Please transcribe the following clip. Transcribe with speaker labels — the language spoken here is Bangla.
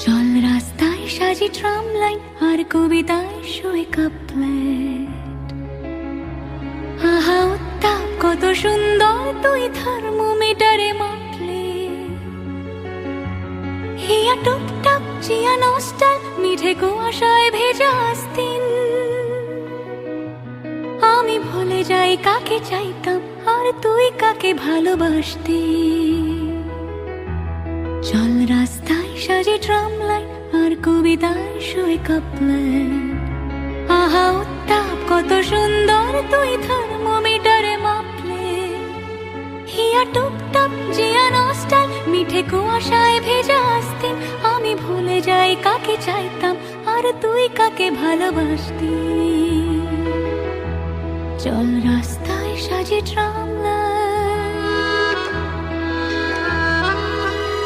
Speaker 1: চল রাস্তায় সাজি ট্রাম লাইন আর কবিতায় শুয়ে কাপলেট। আহা উত্তাপ কত সুন্দর তুই থার্মোমিটারে মাপলে। হিয়া টুপটাপ চিয়া নস্টাল মিঠে কুয়াশায় ভেজা আস্তিন। আমি ভুলে যাই কাকে চাইতাম আর তুই কাকে ভালোবাসতি। চল রাস্তায় সাজি ট্রাম লাইন আর কবিতায় শুয়ে কাপলেট। আহা উত্তাপ কত সুন্দর তুই থার্মোমিটারে মাপলে। হিয়া টুপটাপ জিয়া নস্টাল মিঠে কুয়াশায় ভেজা আস্তিন। আমি ভুলে যাই কাকে চাইতাম আর তুই কাকে ভালোবাসতি। চল রাস্তায় সাজি ট্রাম লাইন।